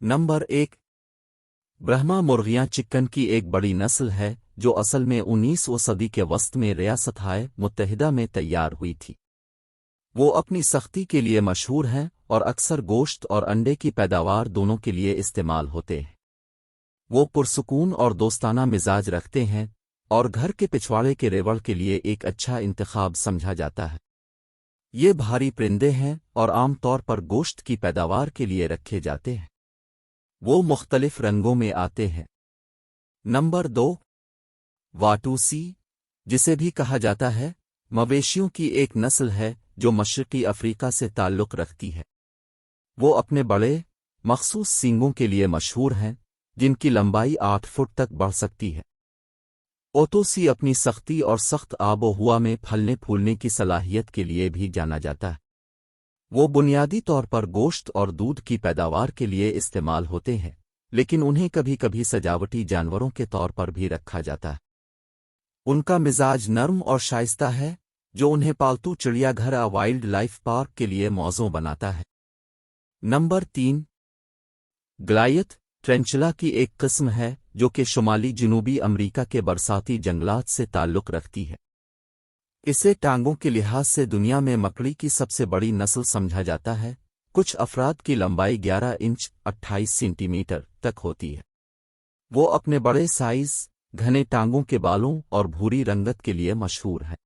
Number 1। Brahma मुर्गियां chicken की एक बड़ी नस्ल है जो असल में 19वीं सदी के वस्त में रियासत-ए मुत्तहिदा में तैयार हुई थी। वो अपनी सख्ती के लिए मशहूर हैं और अक्सर गोश्त और अंडे की पैदावार दोनों के लिए इस्तेमाल होते हैं। वो पुरसुकून और दोस्ताना मिजाज रखते हैं और घर के पिछवाड़े के रेवड़ के लिए एक अच्छा इंतखाब समझा जाता है। ये भारी परिंदे हैं और आम तौर पर गोश्त की पैदावार के लिए रखे जाते हैं। वो मुख्तलिफ रंगों में आते हैं। नंबर 2। वाटूसी, जिसे भी कहा जाता है, मवेशियों की एक नस्ल है जो मशरकी अफ्रीका से ताल्लुक़ रखती है। वो अपने बड़े, मखसूस सींगों के लिए मशहूर हैं, जिनकी लंबाई 8 फुट तक बढ़ सकती है। ओतोसी अपनी सख्ती और सख्त आबो-हवा में फलने फूलने की सलाहियत के लिए भी जाना जाता है। वो बुनियादी तौर पर गोश्त और दूध की पैदावार के लिए इस्तेमाल होते हैं, लेकिन उन्हें कभी कभी सजावटी जानवरों के तौर पर भी रखा जाता है। उनका मिजाज नर्म और शाइस्ता है, जो उन्हें पालतू चिड़ियाघर या वाइल्ड लाइफ पार्क के लिए मौजू बनाता है। नंबर 3। ग्लायथ ट्रेंचला की एक किस्म है जो कि शुमाली जनूबी अमेरिका के बरसाती जंगलात से ताल्लुक़ रखती है। इसे टांगों के लिहाज से दुनिया में मकड़ी की सबसे बड़ी नस्ल समझा जाता है। कुछ अफराद की लंबाई 11 इंच 28 सेंटीमीटर तक होती है। वो अपने बड़े साइज, घने टांगों के बालों और भूरी रंगत के लिए मशहूर है।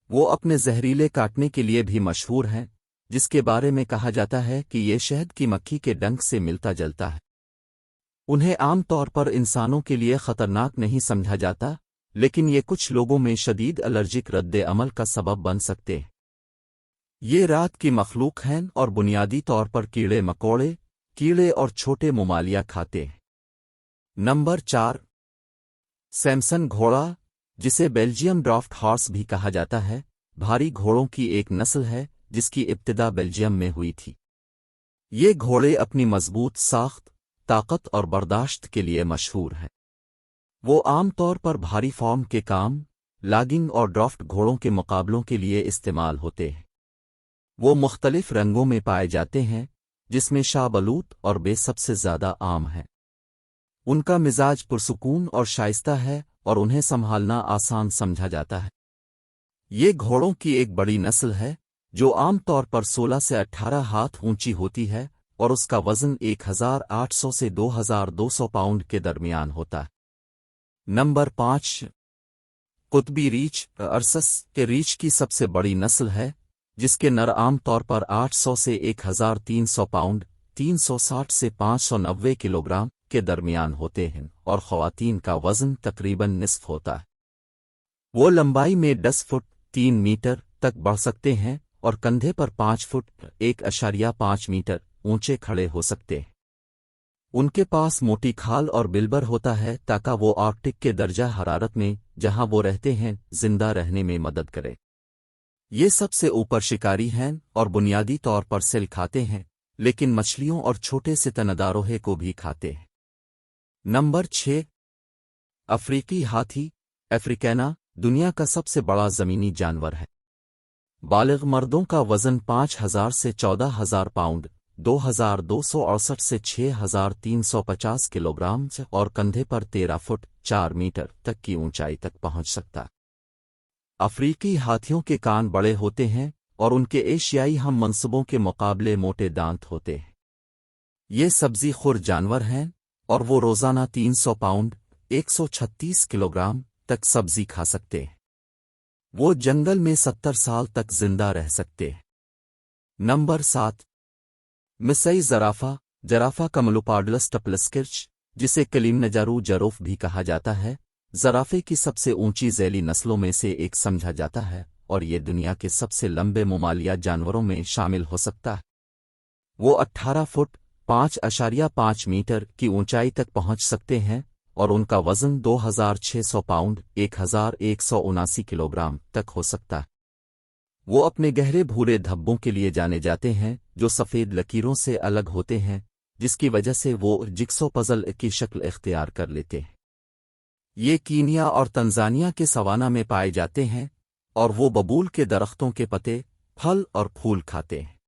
वो अपने जहरीले काटने के लिए भी मशहूर हैं, जिसके बारे में कहा जाता है कि ये शहद की मक्खी के डंक से मिलता जुलता है। उन्हें आम तौर पर इंसानों के लिए खतरनाक नहीं समझा जाता, लेकिन ये कुछ लोगों में शदीद एलर्जिक रद्द-ए-अमल का सबब बन सकते हैं। ये रात की मखलूक हैं और बुनियादी तौर पर कीड़े मकोड़े, कीड़े और छोटे ममालिया खाते हैं। नंबर 4। सैमसन घोड़ा, जिसे बेल्जियम ड्राफ्ट हॉर्स भी कहा जाता है, भारी घोड़ों की एक नस्ल है जिसकी इब्तिदा बेल्जियम में हुई थी। ये घोड़े अपनी मजबूत साख्त, ताकत और बर्दाश्त के लिए मशहूर हैं। वो आम तौर पर भारी फॉर्म के काम, लॉगिंग और ड्राफ्ट घोड़ों के मुकाबलों के लिए इस्तेमाल होते हैं। वो मुख्तलिफ रंगों में पाए जाते हैं, जिसमें शाहबलूत और बे सबसे ज़्यादा आम है। उनका मिजाज पुरसुकून और शाइस्ता है और उन्हें संभालना आसान समझा जाता है। ये घोड़ों की एक बड़ी नस्ल है जो आम तौर पर 16 से 18 हाथ ऊंची होती है और उसका वज़न 1800 से 2200 पाउंड के दरमियान होता है। नंबर 5। कुतबी रीछ अर्सस के रीछ की सबसे बड़ी नस्ल है, जिसके नर आम तौर पर 800 से 1300 पाउंड 360 से 590 किलोग्राम के दरमियान होते हैं और ख़वातीन का वज़न तकरीबन निस्फ होता है। वो लंबाई में 10 फुट 3 मीटर तक बढ़ सकते हैं और कंधे पर 5 फुट 1.5 मीटर ऊंचे खड़े हो सकते हैं। उनके पास मोटी खाल और बिलबर होता है ताकि वो आर्कटिक के दर्जा हरारत में, जहां वो रहते हैं, जिंदा रहने में मदद करे। ये सबसे ऊपर शिकारी हैं और बुनियादी तौर पर सिल खाते हैं, लेकिन मछलियों और छोटे से तनदारोहे को भी खाते हैं। नंबर 6। अफ्रीकी हाथी अफ्रीकाना दुनिया का सबसे बड़ा ज़मीनी जानवर है। बालिग मर्दों का वज़न 5000 से 14000 पाउंड 2268 से 6350 किलोग्राम और कंधे पर 13 फुट 4 मीटर तक की ऊंचाई तक पहुंच सकता है। अफ्रीकी हाथियों के कान बड़े होते हैं और उनके एशियाई हम मंसूबों के मुकाबले मोटे दांत होते हैं। ये सब्ज़ी खुर जानवर हैं और वो रोज़ाना 300 पाउंड 136 किलोग्राम तक सब्ज़ी खा सकते हैं। वो जंगल में 70 साल तक जिंदा रह सकते हैं। नंबर 7। मिसई जराफा कमलोपार्डलस टपलस्किर्च, जिसे कलीमनजारू जरोफ भी कहा जाता है, जराफे की सबसे ऊंची ज़ैली नस्लों में से एक समझा जाता है और ये दुनिया के सबसे लंबे ममालिया जानवरों में शामिल हो सकता है। वो 18 फुट 5.5 मीटर की ऊंचाई तक पहुंच सकते हैं और उनका वज़न 2600 पाउंड 1179 किलोग्राम तक हो सकता है। वो अपने गहरे भूरे धब्बों के लिए जाने जाते हैं जो सफ़ेद लकीरों से अलग होते हैं, जिसकी वजह से वो जिक्सो पज़ल की शक्ल इख्तियार कर लेते हैं। ये कीनिया और तंजानिया के सवाना में पाए जाते हैं और वो बबूल के दरख्तों के पत्ते, फल और फूल खाते हैं।